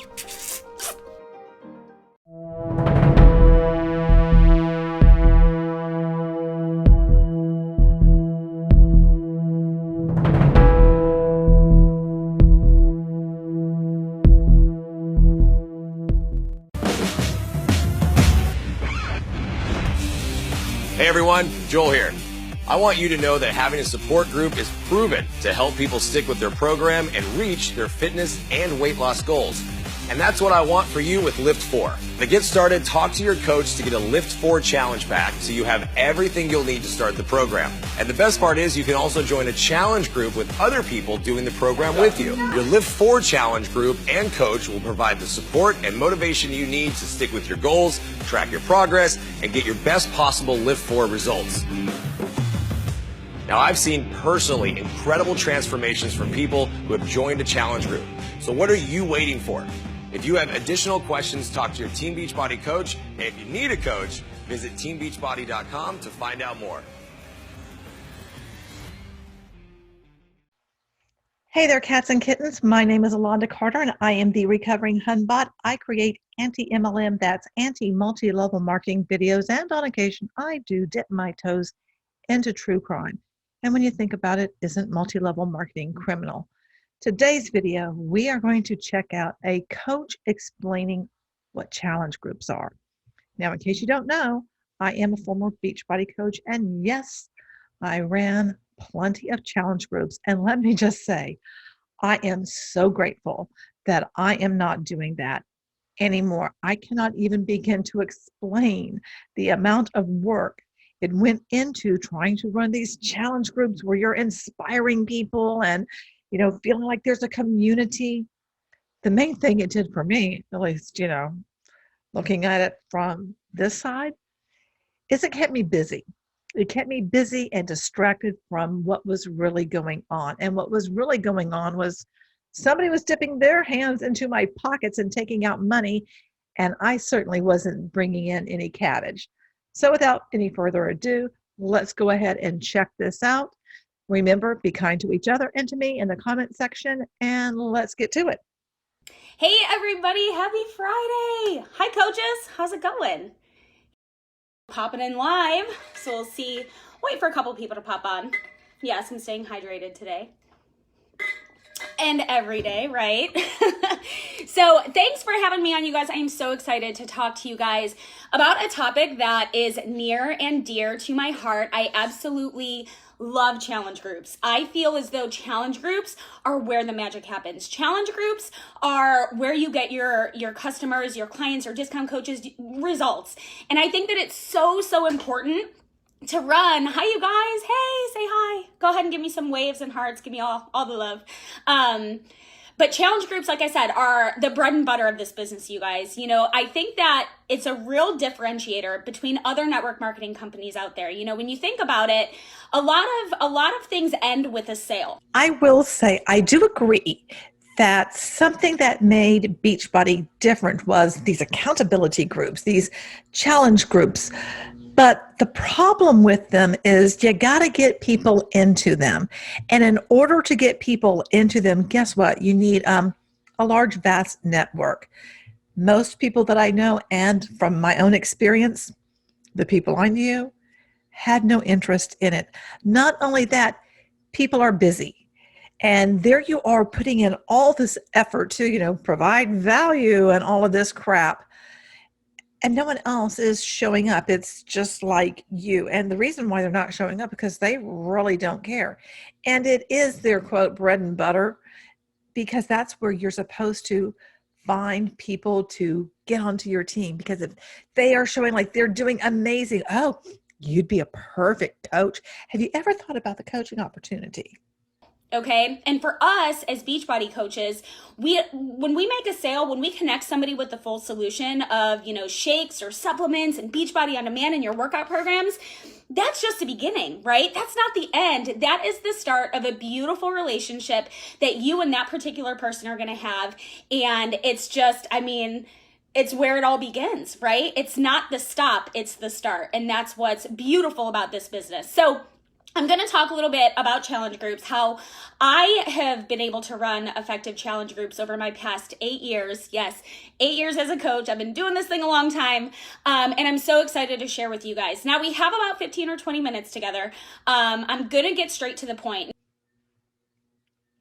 Hey everyone, Joel here. I want you to know that having a support group is proven to help people stick with their program and reach their fitness and weight loss goals. And that's what I want for you with Lift 4. To get started, talk to your coach to get a Lift 4 challenge pack so you have everything you'll need to start the program. And the best part is you can also join a challenge group with other people doing the program with you. Your Lift 4 challenge group and coach will provide the support and motivation you need to stick with your goals, track your progress, and get your best possible Lift 4 results. Now, I've seen personally incredible transformations from people who have joined a challenge group. So what are you waiting for? If you have additional questions, talk to your Team Beachbody coach. And if you need a coach, visit teambeachbody.com to find out more. Hey there, cats and kittens. My name is Alonda Carter, and I am the Recovering Hunbot. I create anti-MLM, that's anti-multi-level marketing videos, and on occasion, I do dip my toes into true crime. And when you think about it, isn't multi-level marketing criminal? Today's video, we are going to check out a coach explaining what challenge groups are. Now, in case you don't know, I am a former Beachbody coach, and yes, I ran plenty of challenge groups. And let me just say, I am so grateful that I am not doing that anymore. I cannot even begin to explain the amount of work it went into trying to run these challenge groups where you're inspiring people and, you know, feeling like there's a community. The main thing it did for me, at least, you know, looking at it from this side, is it kept me busy. It kept me busy and distracted from what was really going on. And what was really going on was somebody was dipping their hands into my pockets and taking out money, and I certainly wasn't bringing in any cabbage. So without any further ado, let's go ahead and check this out. Remember, be kind to each other and to me in the comment section, and let's get to it. Hey everybody, happy Friday. Hi coaches, how's it going? Popping in live, so we'll see. Wait for a couple people to pop on. Yes, I'm staying hydrated today. And every day, right? So thanks for having me on, you guys. I am so excited to talk to you guys about a topic that is near and dear to my heart. I absolutely love challenge groups. I feel as though challenge groups are where the magic happens. Challenge groups are where you get your customers, your clients, your discount coaches results. And I think that it's so important to run. Hi, you guys. Hey, say hi. Go ahead and give me some waves and hearts. Give me all the love. But challenge groups, like I said, are the bread and butter of this business, you guys. You know, I think that it's a real differentiator between other network marketing companies out there. You know, when you think about it, a lot of things end with a sale. I will say, I do agree that something that made Beachbody different was these accountability groups, these challenge groups. But the problem with them is you got to get people into them. And in order to get people into them, guess what? You need a large, vast network. Most people that I know, and from my own experience, the people I knew had no interest in it. Not only that, people are busy. And there you are putting in all this effort to, you know, provide value and all of this crap. And no one else is showing up. It's just like you. And the reason why they're not showing up because they really don't care. And it is their, quote, bread and butter, because that's where you're supposed to find people to get onto your team. Because if they are showing like they're doing amazing, oh, you'd be a perfect coach. Have you ever thought about the coaching opportunity? Okay. And for us as Beachbody coaches, when we make a sale, when we connect somebody with the full solution of, you know, shakes or supplements and Beachbody on demand in your workout programs, that's just the beginning, right? That's not the end. That is the start of a beautiful relationship that you and that particular person are going to have. And it's just, I mean, it's where it all begins, right? It's not the stop, it's the start. And that's what's beautiful about this business. So I'm going to talk a little bit about challenge groups, how I have been able to run effective challenge groups over my past 8 years. Yes, 8 years as a coach. I've been doing this thing a long time, and I'm so excited to share with you guys. Now, we have about 15 or 20 minutes together. I'm going to get straight to the point.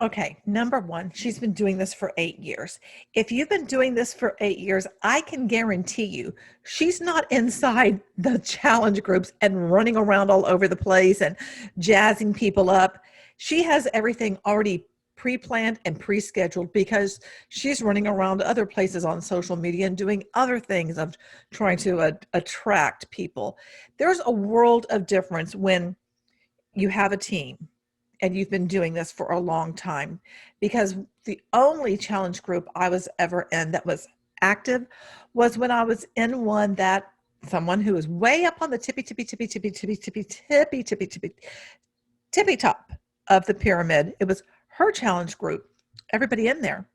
Okay, number one, she's been doing this for 8 years. If you've been doing this for 8 years, I can guarantee you she's not inside the challenge groups and running around all over the place and jazzing people up. She has everything already pre-planned and pre-scheduled because she's running around other places on social media and doing other things of trying to attract people. There's a world of difference when you have a team and you've been doing this for a long time, because the only challenge group I was ever in that was active was when I was in one that someone who was way up on the tippy top of the pyramid. It was her challenge group. Everybody in there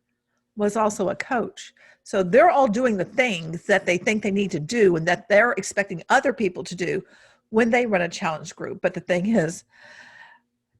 was also a coach. So they're all doing the things that they think they need to do and that they're expecting other people to do when they run a challenge group. But the thing is,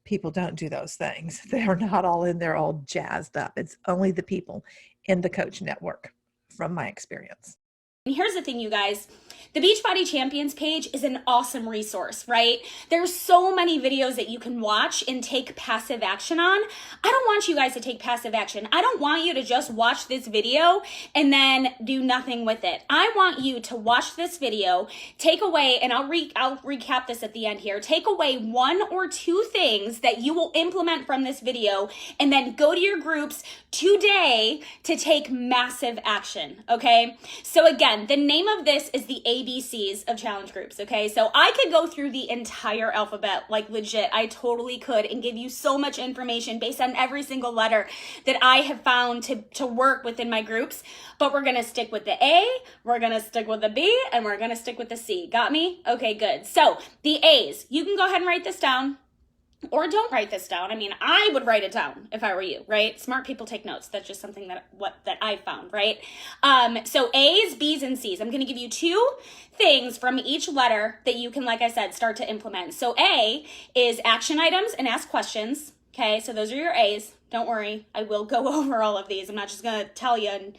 people don't do those things. They're not all in there all jazzed up. It's only the people in the coach network, from my experience. And here's the thing, you guys. The Beachbody Champions page is an awesome resource, right? There's so many videos that you can watch and take passive action on. I don't want you guys to take passive action. I don't want you to just watch this video and then do nothing with it. I want you to watch this video, take away, and I'll recap this at the end here. Take away 1 or 2 things that you will implement from this video, and then go to your groups today to take massive action, okay? So again, the name of this is the ABCs of challenge groups, okay? So I could go through the entire alphabet, like legit, I totally could, and give you so much information based on every single letter that I have found to work within my groups, but we're gonna stick with the A, we're gonna stick with the B, and we're gonna stick with the C. Got me? Okay, good. So the A's, you can go ahead and write this down. Or don't write this down. I mean, I would write it down if I were you, right? Smart people take notes. That's just something that I found, right? So A's, B's, and C's. I'm going to give you 2 things from each letter that you can, like I said, start to implement. So A is action items and ask questions. Okay, so those are your A's. Don't worry. I will go over all of these. I'm not just going to tell you and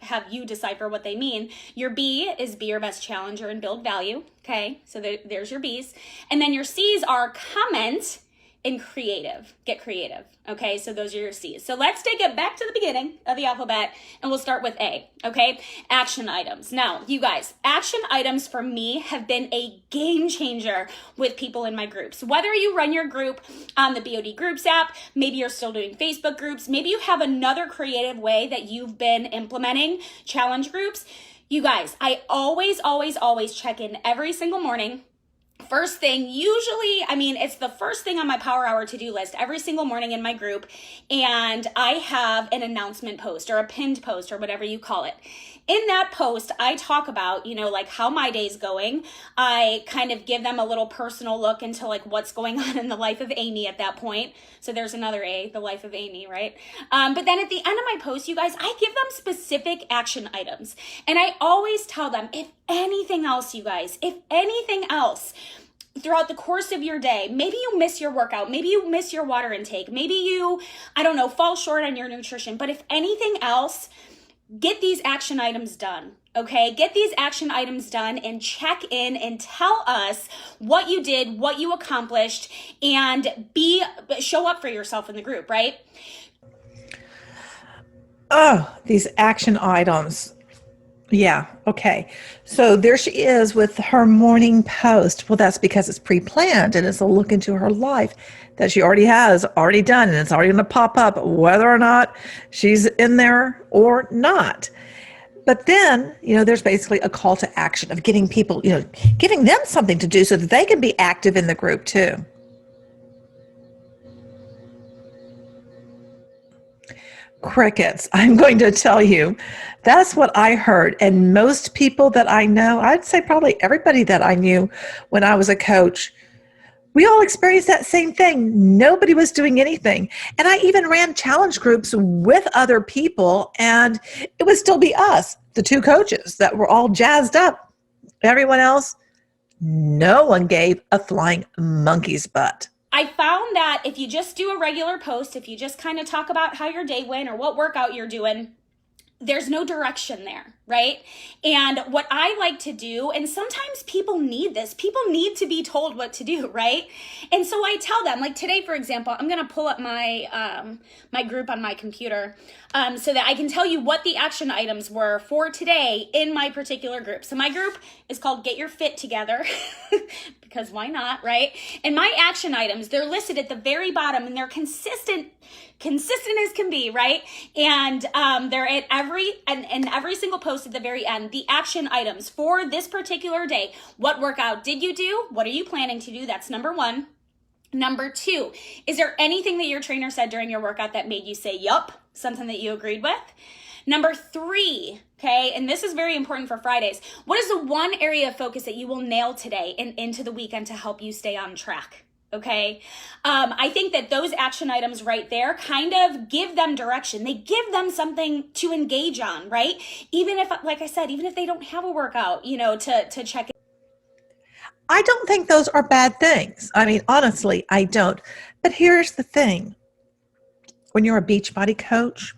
have you decipher what they mean. Your B is be your best challenger and build value. Okay, so there's your B's. And then your C's are comment and creative. Get creative. Okay, so those are your C's. So let's take it back to the beginning of the alphabet and we'll start with A. Okay, action items. Now, you guys, action items for me have been a game changer with people in my groups. Whether you run your group on the BOD Groups app, maybe you're still doing Facebook groups, maybe you have another creative way that you've been implementing challenge groups. You guys, I always check in every single morning. First thing, usually, it's the first thing on my Power Hour to-do list every single morning in my group, and I have an announcement post or a pinned post or whatever you call it. In that post, I talk about, like how my day's going. I kind of give them a little personal look into like what's going on in the life of Amy at that point. So there's another A, the life of Amy, right? But then at the end of my post, you guys, I give them specific action items. And I always tell them, if anything else, you guys, if anything else, throughout the course of your day, maybe you miss your workout, maybe you miss your water intake, maybe you, fall short on your nutrition, but if anything else, get these action items done, okay? Get these action items done and check in and tell us what you did, what you accomplished, and show up for yourself in the group, right? Oh, these action items. Yeah, okay. So there she is with her morning post. Well, that's because it's pre-planned and it's a look into her life that she already done, and it's already going to pop up whether or not she's in there or not. But then, there's basically a call to action of getting people, giving them something to do so that they can be active in the group too. Crickets. I'm going to tell you, that's what I heard. And most people that I know, I'd say probably everybody that I knew when I was a coach, we all experienced that same thing. Nobody was doing anything. And I even ran challenge groups with other people, and it would still be us, the 2 coaches that were all jazzed up. Everyone else No one gave a flying monkey's butt. I found that if you just do a regular post, if you just kind of talk about how your day went or what workout you're doing, there's no direction there, right? And what I like to do, and sometimes people need this, people need to be told what to do, right? And so I tell them, like today, for example, I'm gonna pull up my my group on my computer so that I can tell you what the action items were for today in my particular group. So my group is called Get Your Fit Together, because why not, right? And my action items, they're listed at the very bottom, and they're consistent as can be, right? And they're at every single post at the very end, the action items for this particular day. What workout did you do? What are you planning to do? That's number one. Number two, is there anything that your trainer said during your workout that made you say, yup, something that you agreed with? Number three, okay, and this is very important for Fridays. What is the one area of focus that you will nail today and into the weekend to help you stay on track? Okay. I think that those action items right there kind of give them direction. They give them something to engage on, right? Even if, like I said, even if they don't have a workout, you know, to check it. I don't think those are bad things. I mean, honestly, I don't. But here's the thing. When you're a Beachbody coach,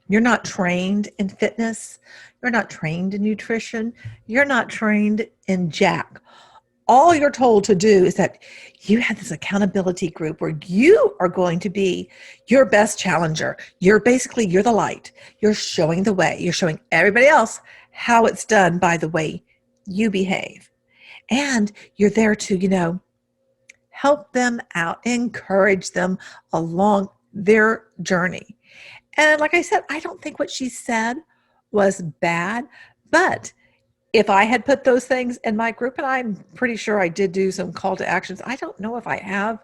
you're not trained in fitness. You're not trained in nutrition. You're not trained in jack. All you're told to do is that you have this accountability group where you are going to be your best challenger. You're the light. You're showing the way. You're showing everybody else how it's done by the way you behave. And you're there to, help them out, encourage them along their journey. And like I said, I don't think what she said was bad, but if I had put those things in my group, and I'm pretty sure I did do some call to actions. I don't know if I have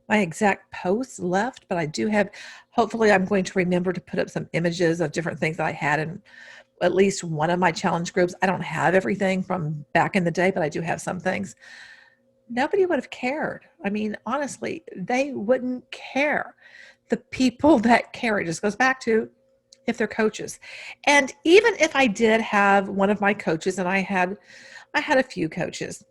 my exact posts left, but I do have, hopefully I'm going to remember to put up some images of different things that I had in at least one of my challenge groups. I don't have everything from back in the day, but I do have some things. Nobody would have cared. I mean, honestly, they wouldn't care. The people that care, it just goes back to if they're coaches. And even if I did have one of my coaches, and I had a few coaches,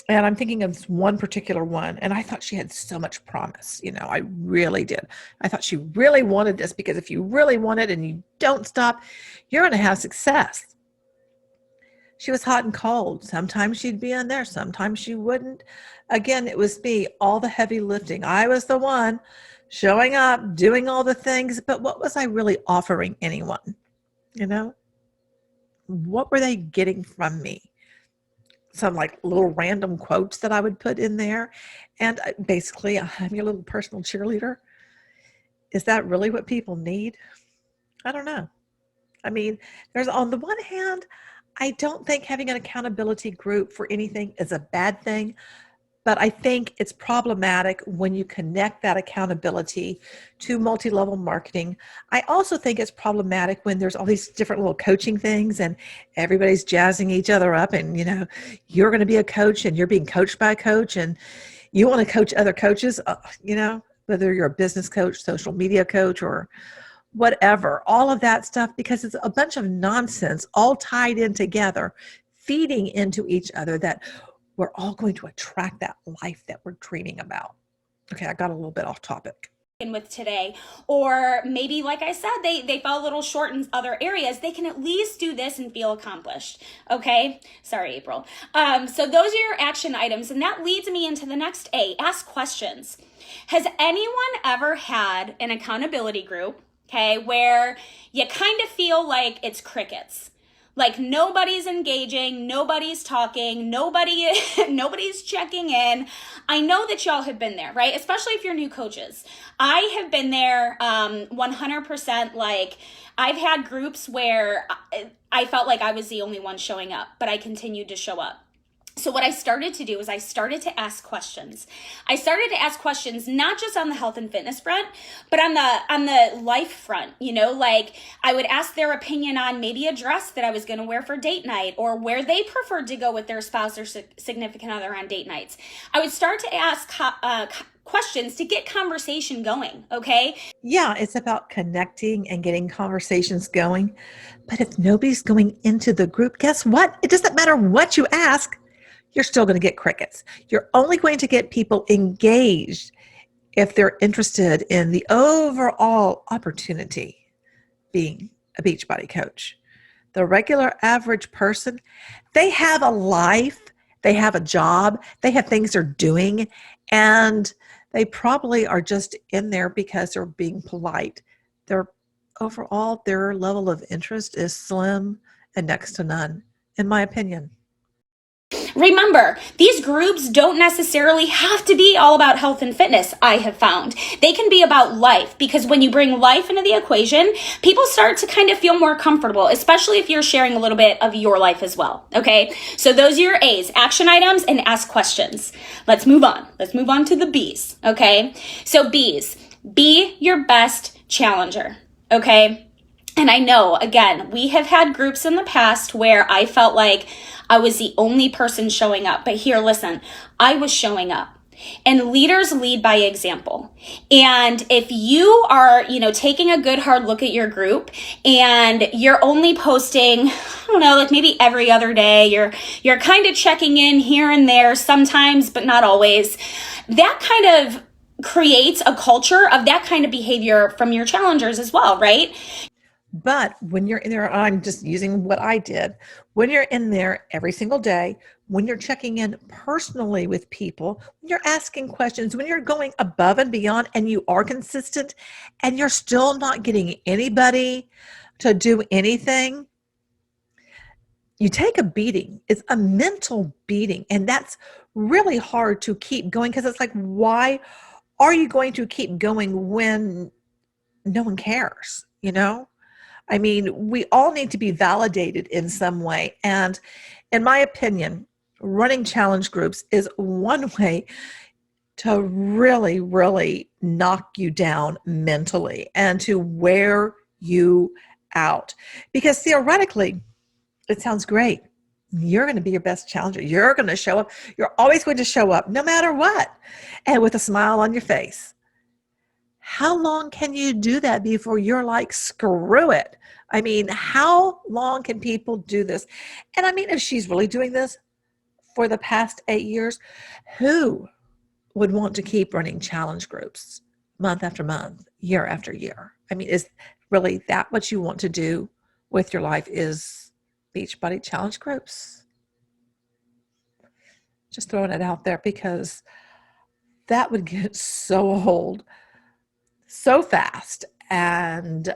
and I'm thinking of one particular one, and I thought she had so much promise. I really did. I thought she really wanted this, because if you really want it and you don't stop, you're going to have success. She was hot and cold. Sometimes she'd be in there. Sometimes she wouldn't. Again, it was me, all the heavy lifting. I was the one showing up, doing all the things, but what was I really offering anyone? What were they getting from me? Some like little random quotes that I would put in there. And basically, I'm your little personal cheerleader. Is that really what people need? I don't know. I mean, there's, on the one hand, I don't think having an accountability group for anything is a bad thing. But I think it's problematic when you connect that accountability to multi-level marketing. I also think it's problematic when there's all these different little coaching things and everybody's jazzing each other up, and you're going to be a coach and you're being coached by a coach, and you want to coach other coaches, whether you're a business coach, social media coach, or whatever, all of that stuff, because it's a bunch of nonsense all tied in together, feeding into each other, that we're all going to attract that life that we're dreaming about. Okay, I got a little bit off topic. With today, or maybe, like I said, they fell a little short in other areas, they can at least do this and feel accomplished. Okay, sorry, April. So those are your action items, and that leads me into the next A, ask questions. Has anyone ever had an accountability group, okay, where you kind of feel like it's crickets? Like nobody's engaging, nobody's talking, nobody's checking in. I know that y'all have been there, right? Especially if you're new coaches. I have been there 100%. Like, I've had groups where I felt like I was the only one showing up, but I continued to show up. So what I started to do is I started to ask questions. I started to ask questions not just on the health and fitness front, but on the life front. Like I would ask their opinion on maybe a dress that I was going to wear for date night, or where they preferred to go with their spouse or significant other on date nights. I would start to ask questions to get conversation going, okay? Yeah, it's about connecting and getting conversations going. But if nobody's going into the group, guess what? It doesn't matter what you ask. you're still going to get crickets. You're only going to get people engaged if they're interested in the overall opportunity being a Beachbody coach. The regular average person, they have a life, they have a job, they have things they're doing, and they probably are just in there because they're being polite. Overall, their level of interest is slim and next to none, in my opinion. Remember, these groups don't necessarily have to be all about health and fitness, I have found. They can be about life, because when you bring life into the equation, people start to kind of feel more comfortable, especially if you're sharing a little bit of your life as well, okay? So those are your A's, action items and ask questions. Let's move on. Let's move on to the B's, okay? So B's, be your best challenger, okay? And I know, again, we have had groups in the past where I felt like I was the only person showing up. But here, listen, I was showing up. And leaders lead by example. And if you are, taking a good hard look at your group and you're only posting, I don't know, like maybe every other day, you're kind of checking in here and there sometimes, but not always, that kind of creates a culture of that kind of behavior from your challengers as well, right? But when you're in there, I'm just using what I did. When you're in there every single day, when you're checking in personally with people, when you're asking questions, when you're going above and beyond and you are consistent and you're still not getting anybody to do anything, you take a beating. It's a mental beating. And that's really hard to keep going, because it's like, why are you going to keep going when no one cares, I mean, we all need to be validated in some way. And in my opinion, running challenge groups is one way to really, really knock you down mentally and to wear you out. Because theoretically, it sounds great. You're going to be your best challenger. You're going to show up. You're always going to show up no matter what, and with a smile on your face. How long can you do that before you're like, screw it? I mean, how long can people do this? And I mean, if she's really doing this for the past 8 years, who would want to keep running challenge groups month after month, year after year? I mean, is really that what you want to do with your life, is Beachbody Challenge Groups? Just throwing it out there, because that would get so old so fast. And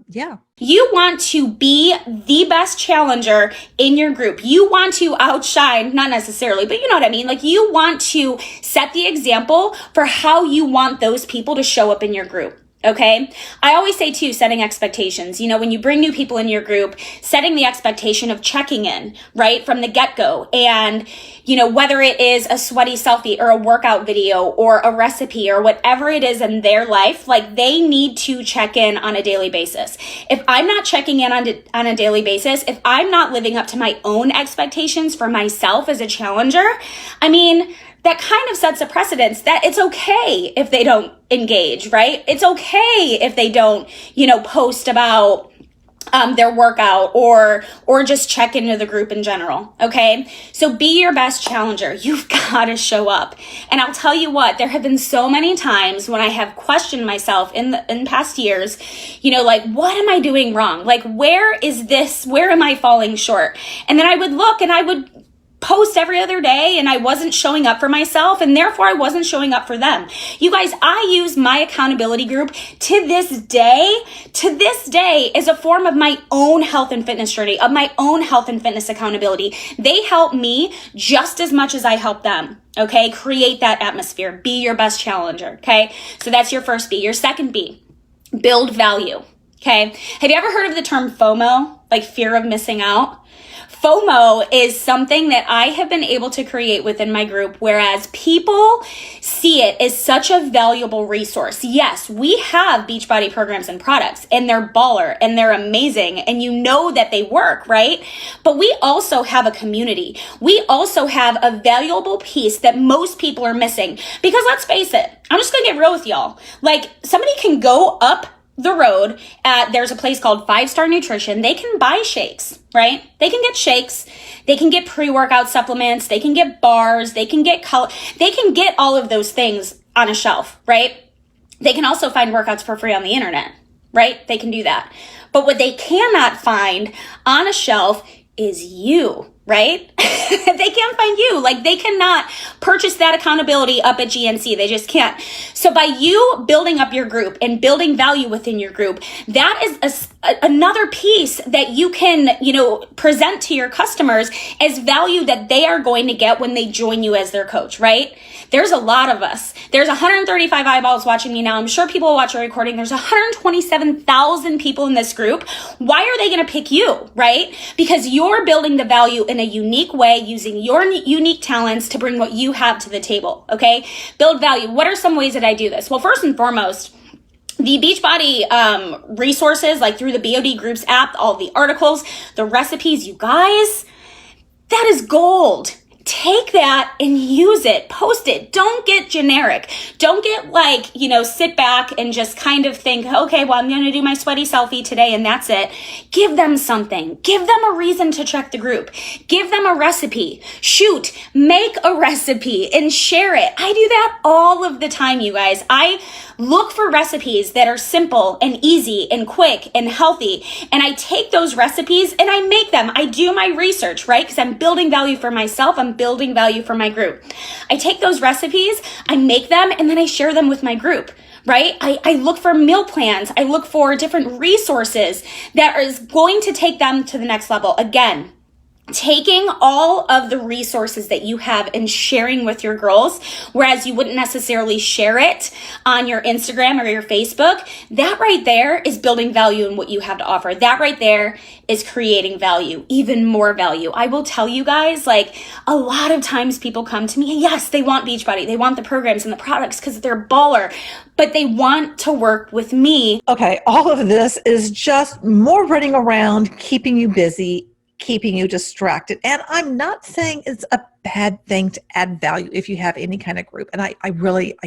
yeah. You want to be the best challenger in your group. You want to outshine, not necessarily, but you know what I mean? Like, you want to set the example for how you want those people to show up in your group. Okay. I always say too, setting expectations, when you bring new people in your group, setting the expectation of checking in right from the get-go. And, whether it is a sweaty selfie or a workout video or a recipe or whatever it is in their life, like, they need to check in on a daily basis. If I'm not checking in on a daily basis, if I'm not living up to my own expectations for myself as a challenger, I mean, that kind of sets a precedence that it's okay if they don't engage, right? It's okay if they don't, post about their workout or just check into the group in general, okay? So be your best challenger. You've got to show up. And I'll tell you what, there have been so many times when I have questioned myself in past years, like, what am I doing wrong? Like, where am I falling short? And then I would look and I would post every other day, and I wasn't showing up for myself, and therefore I wasn't showing up for them. You guys, I use my accountability group to this day as a form of my own health and fitness journey, of my own health and fitness accountability. They help me just as much as I help them. Okay, create that atmosphere. Be your best challenger. Okay, so that's your first B. Your second B, build value. Okay, have you ever heard of the term FOMO, like fear of missing out? FOMO is something that I have been able to create within my group, whereas people see it as such a valuable resource. Yes, we have Beachbody programs and products, and they're baller and they're amazing, and that they work, right? But we also have a community. We also have a valuable piece that most people are missing, because let's face it, I'm just gonna get real with y'all. Like, somebody can go up the road, there's a place called 5-Star Nutrition. They can buy shakes, right? They can get shakes. They can get pre-workout supplements. They can get bars. They can get they can get all of those things on a shelf, right? They can also find workouts for free on the internet, right? They can do that. But what they cannot find on a shelf is you, right? They can't find you. Like, they cannot purchase that accountability up at GNC. They just can't. So by you building up your group and building value within your group, that is another piece that you can, present to your customers as value that they are going to get when they join you as their coach, right? There's a lot of us. There's 135 eyeballs watching me now. I'm sure people will watch a recording. There's 127,000 people in this group. Why are they going to pick you, right? Because you're building the value in a unique way, using your unique talents to bring what you have to the table, okay? Build value. What are some ways that I do this? Well, first and foremost, the Beachbody resources, like through the BOD Groups app, all the articles, the recipes, you guys, that is gold. Take that and use it. Post it. Don't get generic. Don't get sit back and just kind of think, okay, well, I'm going to do my sweaty selfie today and that's it. Give them something. Give them a reason to check the group. Give them a recipe. Shoot, make a recipe and share it. I do that all of the time, you guys. I look for recipes that are simple and easy and quick and healthy. And I take those recipes and I make them. I do my research, right? Because I'm building value for myself. I'm building value for my group. I take those recipes, I make them, and then I share them with my group, right? I look for meal plans. I look for different resources that is going to take them to the next level. Again, taking all of the resources that you have and sharing with your girls, whereas you wouldn't necessarily share it on your Instagram or your Facebook, that right there is building value in what you have to offer. That right there is creating value, even more value. I will tell you guys, a lot of times people come to me, yes, they want Beachbody, they want the programs and the products because they're baller, but they want to work with me. Okay, all of this is just more running around, keeping you busy, keeping you distracted. And I'm not saying it's a bad thing to add value if you have any kind of group. And I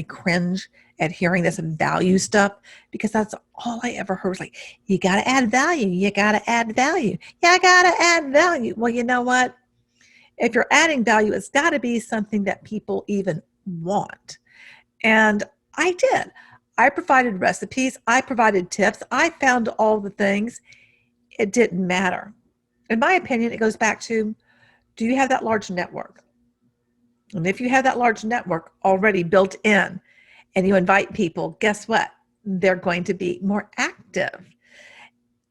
cringe at hearing this value stuff, because that's all I ever heard was you got to add value. You got to add value. You got to add value. Well, you know what? If you're adding value, it's got to be something that people even want. And I did. I provided recipes. I provided tips. I found all the things. It didn't matter. In my opinion, it goes back to, do you have that large network? And if you have that large network already built in and you invite people, guess what? They're going to be more active.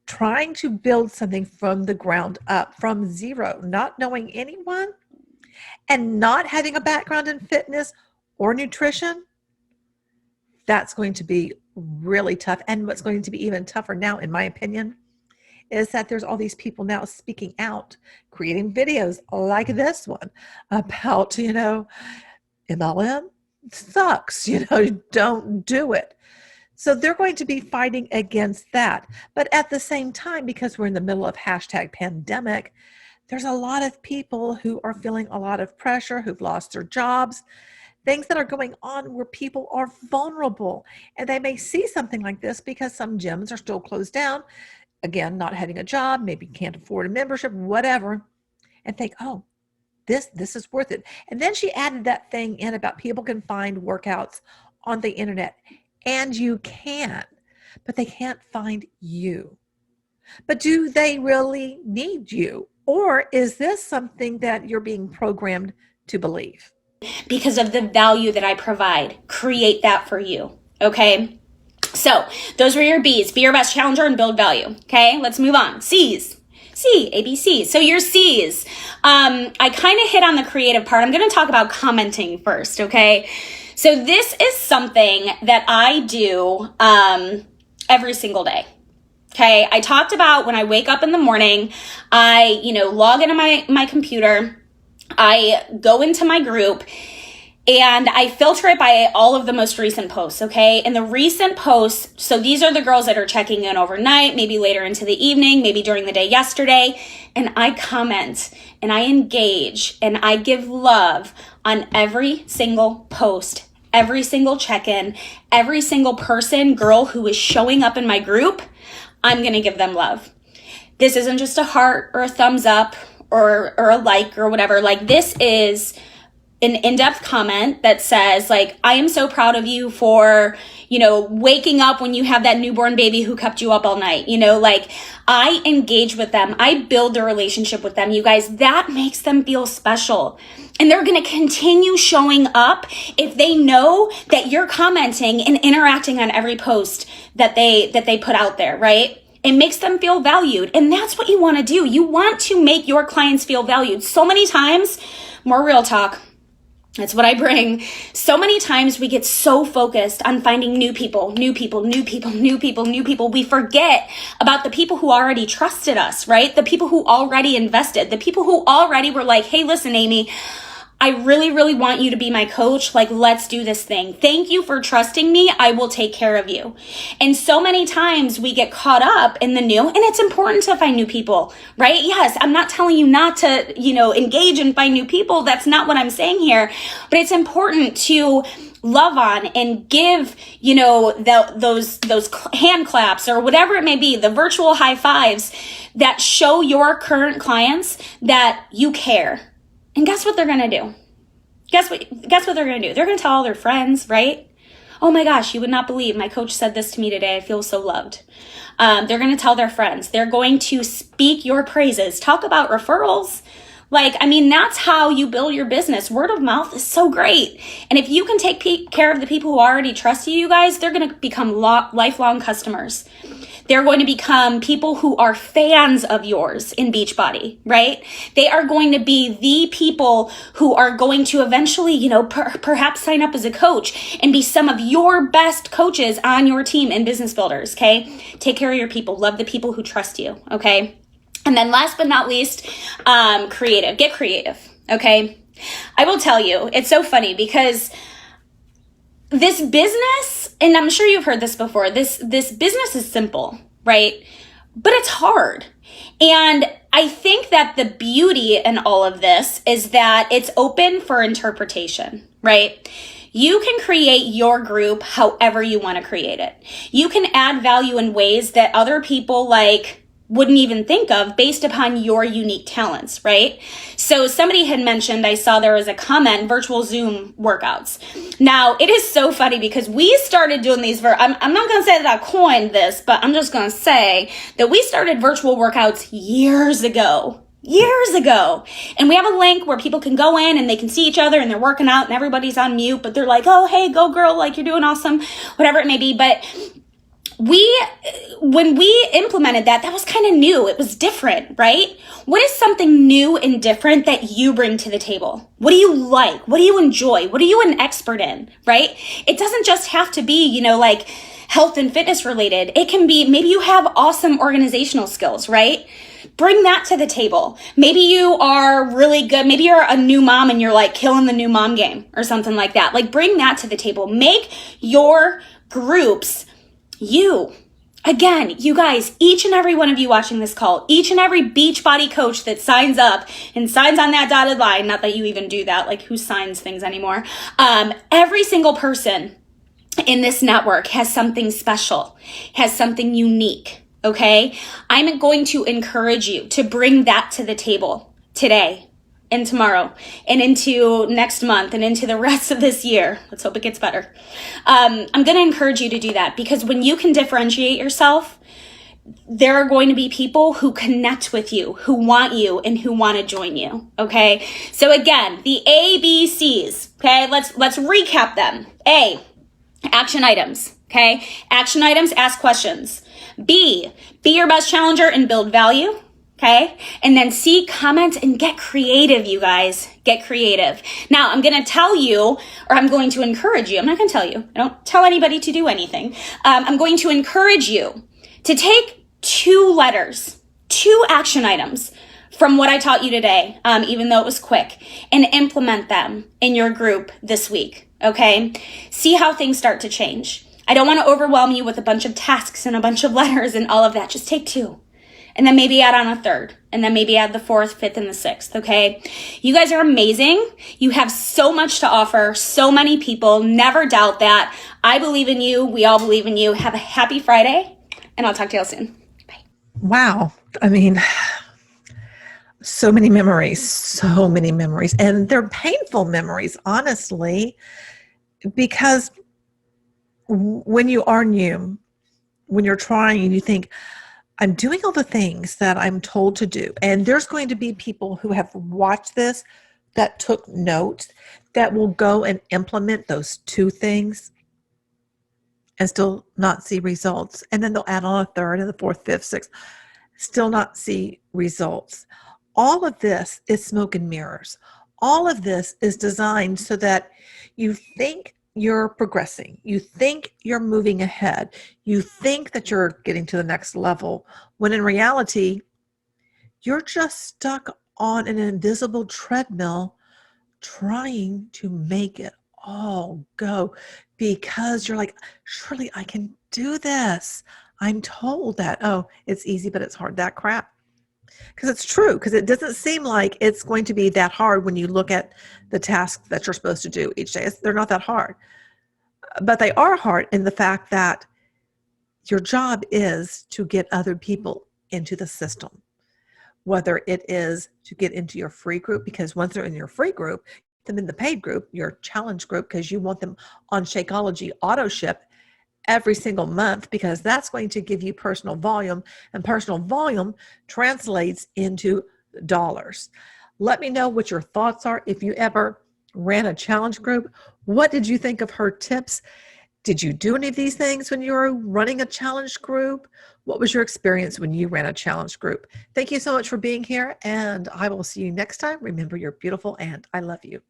Trying to build something from the ground up, from zero, not knowing anyone and not having a background in fitness or nutrition, that's going to be really tough. And what's going to be even tougher now, in my opinion, is that there's all these people now speaking out, creating videos like this one about, MLM sucks, don't do it. So they're going to be fighting against that. But at the same time, because we're in the middle of #pandemic, there's a lot of people who are feeling a lot of pressure, who've lost their jobs, things that are going on where people are vulnerable. And they may see something like this because some gyms are still closed down. Again, not having a job, maybe can't afford a membership, whatever, and think, oh, this is worth it. And then she added that thing in about people can find workouts on the internet, and you can, but they can't find you. But do they really need you? Or is this something that you're being programmed to believe? Because of the value that I provide, create that for you, okay? So those were your B's. Be your best challenger and build value. Okay, let's move on. C's. C, A, B, C. So your C's. I kind of hit on the creative part. I'm going to talk about commenting first, okay? So this is something that I do every single day. Okay, I talked about when I wake up in the morning, I log into my computer, I go into my group, and I filter it by all of the most recent posts, okay? And the recent posts, so these are the girls that are checking in overnight, maybe later into the evening, maybe during the day yesterday, and I comment, and I engage, and I give love on every single post every single check-in, every single person, girl who is showing up in my group, I'm going to give them love. This isn't just a heart or a thumbs up or a like or whatever. Like, this is an in-depth comment that says, like, I am so proud of you for, waking up when you have that newborn baby who kept you up all night. Like, I engage with them. I build a relationship with them. You guys, that makes them feel special. And they're going to continue showing up if they know that you're commenting and interacting on every post that they put out there, right? It makes them feel valued. And that's what you want to do. You want to make your clients feel valued. So many times, more real talk, that's what I bring. So many times we get so focused on finding new people. We forget about the people who already trusted us, right? The people who already invested, the people who already were like, hey, listen, Amy, I really, really want you to be my coach. Like, let's do this thing. Thank you for trusting me. I will take care of you. And so many times we get caught up in the new, and it's important to find new people, right? Yes, I'm not telling you not to, engage and find new people. That's not what I'm saying here. But it's important to love on and give, those hand claps or whatever it may be, the virtual high fives that show your current clients that you care. And guess what they're going to do? Guess what they're going to do? They're going to tell all their friends, right? Oh my gosh, you would not believe my coach said this to me today. I feel so loved. They're going to tell their friends. They're going to speak your praises. Talk about referrals. That's how you build your business. Word of mouth is so great. And if you can take care of the people who already trust you, you guys, they're going to become lifelong customers. They're going to become people who are fans of yours in Beachbody, right? They are going to be the people who are going to eventually, perhaps sign up as a coach and be some of your best coaches on your team and business builders, okay? Take care of your people. Love the people who trust you, okay? And then last but not least, creative. Get creative, okay? I will tell you, it's so funny because this business, and I'm sure you've heard this before, this business is simple, right? But it's hard. And I think that the beauty in all of this is that it's open for interpretation, right? You can create your group however you want to create it. You can add value in ways that other people wouldn't even think of based upon your unique talents, right? So somebody had mentioned, I saw there was a comment, virtual Zoom workouts. Now, it is so funny because we started doing these, I'm not going to say that I coined this, but I'm just going to say that we started virtual workouts years ago. And we have a link where people can go in and they can see each other and they're working out and everybody's on mute, but they're like, oh, hey, go girl, you're doing awesome, whatever it may be. But when we implemented that was kind of new. It was different, right? What is something new and different that you bring to the table? What do you like? What do you enjoy? What are you an expert in, right? It doesn't just have to be, health and fitness related. It can be, maybe you have awesome organizational skills, right? Bring that to the table. Maybe you are really good. Maybe you're a new mom and you're killing the new mom game or something like that. Bring that to the table. Make your groups you. Again, you guys, each and every one of you watching this call, each and every Beachbody coach that signs up and signs on that dotted line, not that you even do that, who signs things anymore, every single person in this network has something special, has something unique, okay? I'm going to encourage you to bring that to the table today and tomorrow and into next month and into the rest of this year. Let's hope it gets better. I'm going to encourage you to do that because when you can differentiate yourself, there are going to be people who connect with you, who want you, and who want to join you, okay? So again, the ABCs, okay? Let's recap them. A, action items, okay? Action items, ask questions. B, be your best challenger and build value. Okay. And then C, comment and get creative, you guys. Get creative. Now, I'm going to tell you, or I'm going to encourage you. I'm not going to tell you. I don't tell anybody to do anything. I'm going to encourage you to take 2 letters, 2 action items from what I taught you today, even though it was quick, and implement them in your group this week. Okay. See how things start to change. I don't want to overwhelm you with a bunch of tasks and a bunch of letters and all of that. Just take 2. And then maybe add on a 3rd, and then maybe add the 4th, 5th, and the 6th, okay? You guys are amazing. You have so much to offer, so many people. Never doubt that. I believe in you. We all believe in you. Have a happy Friday, and I'll talk to you all soon. Bye. Wow. I mean, so many memories, and they're painful memories, honestly, because when you are new, when you're trying and you think, I'm doing all the things that I'm told to do, and there's going to be people who have watched this that took notes that will go and implement those 2 things and still not see results. And then they'll add on a 3rd and the 4th, 5th, 6th, still not see results. All of this is smoke and mirrors. All of this is designed so that you think you're progressing. You think you're moving ahead. You think that you're getting to the next level, when in reality, you're just stuck on an invisible treadmill trying to make it all go, because you're like, surely I can do this. I'm told that, oh, it's easy, but it's hard. That crap. Because it's true, because it doesn't seem like it's going to be that hard when you look at the tasks that you're supposed to do each day. They're not that hard, but they are hard in the fact that your job is to get other people into the system, whether it is to get into your free group, because once they're in your free group, them in the paid group, your challenge group, because you want them on Shakeology auto ship every single month, because that's going to give you personal volume, and personal volume translates into dollars. Let me know what your thoughts are. If you ever ran a challenge group, what did you think of her tips? Did you do any of these things when you were running a challenge group? What was your experience when you ran a challenge group? Thank you so much for being here, and I will see you next time. Remember, you're beautiful and I love you.